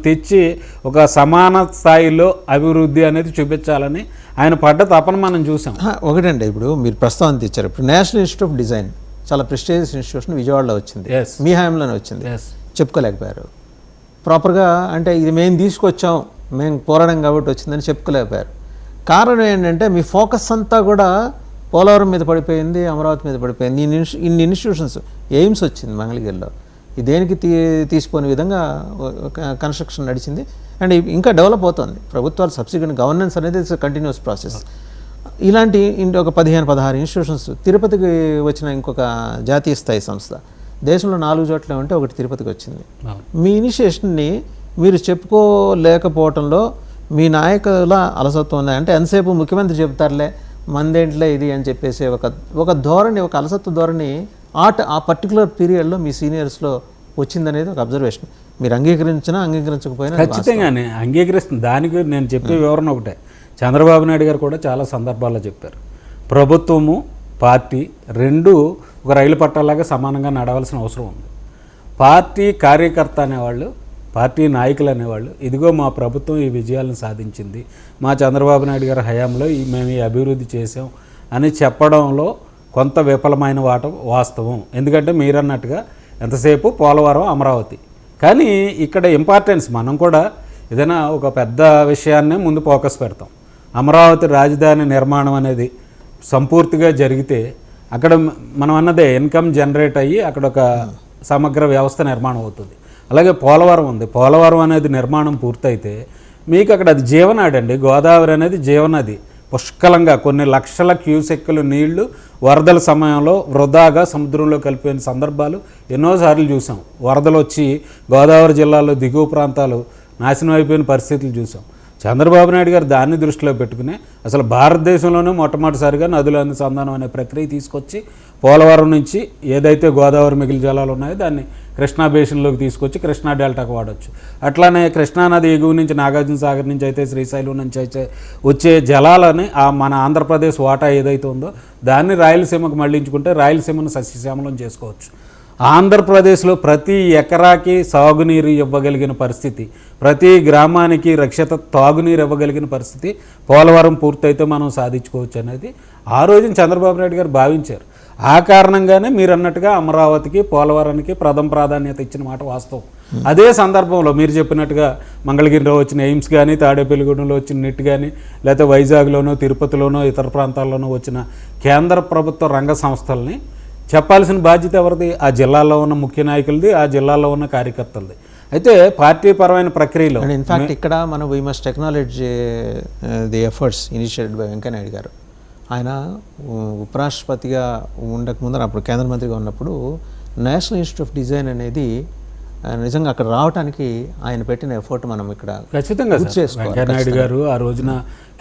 తెచ్చి ఒక సమాన స్థాయిలో అభివృద్ధి అనేది చూపించాలని ఆయన పడ్డ తపన మనం చూసాం. ఒకటండి, ఇప్పుడు మీరు ప్రస్తావన తెచ్చారు. ఇప్పుడు నేషనల్ ఇన్స్టిట్యూట్ ఆఫ్ డిజైన్ చాలా ప్రెస్టీజియస్ ఇన్స్టిట్యూషన్ విజయవాడలో వచ్చింది, మీ హయాంలోనే వచ్చింది, చెప్పుకోలేకపోయారు ప్రాపర్గా. అంటే ఇది మేము తీసుకొచ్చాం, మేము పోరాడం కాబట్టి వచ్చిందని చెప్పుకోలేకపోయారు. కారణం ఏంటంటే మీ ఫోకస్ అంతా కూడా పోలవరం మీద పడిపోయింది, అమరావతి మీద పడిపోయింది. ఇన్ని ఇన్స్టిట్యూషన్స్, ఎయిమ్స్ వచ్చింది మంగళగిరిలో, ఈ దేనికి తీసిపోని విధంగా కన్స్ట్రక్షన్ నడిచింది. అండ్ ఇంకా డెవలప్ అవుతుంది. ప్రభుత్వాలు సబ్సిక్వెంట్ గవర్నెన్స్ అనేది ఇట్స్ కంటిన్యూస్ ప్రాసెస్. ఇలాంటి ఒక 15-16 ఇన్స్టిట్యూషన్స్, తిరుపతికి వచ్చిన ఇంకొక జాతీయ స్థాయి సంస్థ, దేశంలో 4 చోట్ల ఉంటే ఒకటి తిరుపతికి వచ్చింది. మీ ఇనిషియేషన్ని మీరు చెప్పుకోలేకపోవటంలో మీ నాయకుల అలసత్వం ఉంది. అంటే ఎంతసేపు ముఖ్యమంత్రి చెప్తారులే మందేంట్లే ఇది అని చెప్పేసి ఒక ధోరణి, ఒక అలసత్వ ధోరణి ఆ పర్టికులర్ పీరియడ్లో మీ సీనియర్స్లో వచ్చిందనేది ఒక అబ్జర్వేషన్. మీరు అంగీకరించకపోయినా ఖచ్చితంగానే అంగీకరిస్తుంది. దానికి నేను చెప్పే వివరణ ఒకటే. చంద్రబాబు నాయుడు గారు కూడా చాలా సందర్భాల్లో చెప్పారు, ప్రభుత్వము పార్టీ రెండు ఒక రైలు పట్టాలాగా సమానంగా నడవాల్సిన అవసరం ఉంది. పార్టీ కార్యకర్త అనేవాళ్ళు, పార్టీ నాయకులు అనేవాళ్ళు, ఇదిగో మా ప్రభుత్వం ఈ విజయాలను సాధించింది, మా చంద్రబాబు నాయుడు గారి హయాంలో మేము ఈ అభివృద్ధి చేసాం అని చెప్పడంలో కొంత విఫలమైన వాస్తవం. ఎందుకంటే మీరన్నట్టుగా ఎంతసేపు పోలవరం, అమరావతి. కానీ ఇక్కడ ఇంపార్టెన్స్ మనం కూడా ఏదైనా ఒక పెద్ద విషయాన్నే ముందు ఫోకస్ పెడతాం. అమరావతి రాజధాని నిర్మాణం అనేది సంపూర్తిగా జరిగితే అక్కడ మనం అన్నదే ఇన్కమ్ జనరేట్ అయ్యి అక్కడ ఒక సమగ్ర వ్యవస్థ నిర్మాణం అవుతుంది. అలాగే పోలవరం ఉంది, పోలవరం అనేది నిర్మాణం పూర్తయితే మీకు అక్కడ అది జీవనాడి అండి. గోదావరి అనేది జీవనది. పుష్కలంగా కొన్ని లక్షల క్యూసెక్కులు నీళ్లు వరదల సమయంలో వృధాగా సముద్రంలో కలిపిన సందర్భాలు ఎన్నోసార్లు చూసాం. వరదలు వచ్చి గోదావరి జిల్లాలో దిగువ ప్రాంతాలు నాశనం అయిపోయిన పరిస్థితులు చూసాం. చంద్రబాబు నాయుడు గారు దాన్ని దృష్టిలో పెట్టుకుని అసలు భారతదేశంలోనే మొట్టమొదటిసారిగా నదుల అనుసంధానం అనే ప్రక్రియ తీసుకొచ్చి పోలవరం నుంచి ఏదైతే గోదావరి మిగిలిన జలాలు ఉన్నాయో దాన్ని కృష్ణా బేసిన్లోకి తీసుకొచ్చి కృష్ణా డెల్టాకు వాడచ్చు. అట్లానే కృష్ణానది ఎగువ నుంచి నాగార్జున సాగర్ నుంచి అయితే శ్రీశైలం నుంచి అయితే వచ్చే జలాలని మన ఆంధ్రప్రదేశ్ వాటా ఏదైతే ఉందో దాన్ని రాయలసీమకు మళ్లించుకుంటే రాయలసీమను సస్యశ్యామలం చేసుకోవచ్చు. ఆంధ్రప్రదేశ్లో ప్రతి ఎకరాకి సాగునీరు ఇవ్వగలిగిన పరిస్థితి, ప్రతి గ్రామానికి రక్షిత తాగునీరు ఇవ్వగలిగిన పరిస్థితి పోలవరం పూర్తయితే మనం సాధించుకోవచ్చు అనేది ఆ రోజున చంద్రబాబు నాయుడు గారు భావించారు. ఆ కారణంగానే మీరు అన్నట్టుగా అమరావతికి, పోలవరానికి ప్రథమ ప్రాధాన్యత ఇచ్చిన మాట వాస్తవం. అదే సందర్భంలో మీరు చెప్పినట్టుగా మంగళగిరిలో వచ్చిన ఎయిమ్స్ కానీ, తాడేపల్లిగూడెంలో వచ్చిన నిట్ కానీ, లేకపోతే వైజాగ్లోనో, తిరుపతిలోనో, ఇతర ప్రాంతాల్లోనో వచ్చిన కేంద్ర ప్రభుత్వ రంగ సంస్థల్ని చెప్పాల్సిన బాధ్యత ఎవరిది? ఆ జిల్లాలో ఉన్న ముఖ్య నాయకులది, ఆ జిల్లాలో ఉన్న కార్యకర్తలది. అయితే పార్టీ పరమైన ప్రక్రియలో ఇన్ఫ్యాక్ట్ ఇక్కడ మనం we must technology the efforts initiated by Venkaiah Naidu గారు. ఆయన ఉపరాష్ట్రపతిగా ఉండకముందర, అప్పుడు కేంద్ర మంత్రిగా ఉన్నప్పుడు నేషనల్ ఇన్స్టిట్యూట్ ఆఫ్ డిజైన్ అనేది నిజంగా అక్కడ రావడానికి ఆయన పెట్టిన ఎఫర్ట్ మనం ఇక్కడ ఖచ్చితంగా వెంకయ్యనాయుడు గారు ఆ రోజున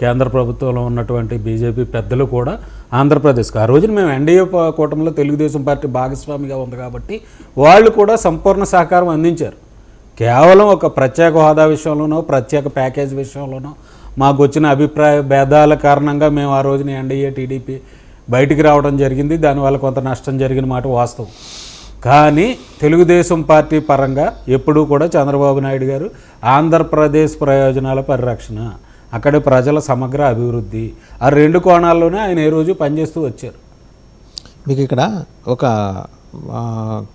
కేంద్ర ప్రభుత్వంలో ఉన్నటువంటి బీజేపీ పెద్దలు కూడా ఆంధ్రప్రదేశ్కి ఆ రోజున మేము ఎన్డీఏ కూటమిలో తెలుగుదేశం పార్టీ భాగస్వామిగా ఉంది కాబట్టి వాళ్ళు కూడా సంపూర్ణ సహకారం అందించారు. కేవలం ఒక ప్రత్యేక హోదా విషయంలోనో, ప్రత్యేక ప్యాకేజ్ విషయంలోనో మాకు వచ్చిన అభిప్రాయ భేదాల కారణంగా మేము ఆ రోజున ఎన్డీఏ, టీడీపీ బయటికి రావడం జరిగింది. దానివల్ల కొంత నష్టం జరిగిన మాట వాస్తవం. కానీ తెలుగుదేశం పార్టీ పరంగా ఎప్పుడూ కూడా చంద్రబాబు నాయుడు గారు ఆంధ్రప్రదేశ్ ప్రయోజనాల పరిరక్షణ, అక్కడి ప్రజల సమగ్ర అభివృద్ధి, ఆ రెండు కోణాల్లోనే ఆయన ఏ రోజు పనిచేస్తూ వచ్చారు. మీకు ఇక్కడ ఒక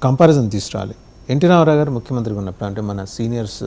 కంపారిజన్ తీసుకురావాలి. ఎన్టీ రామారావు గారు ముఖ్యమంత్రిగా ఉన్నప్పుడు, అంటే మన సీనియర్స్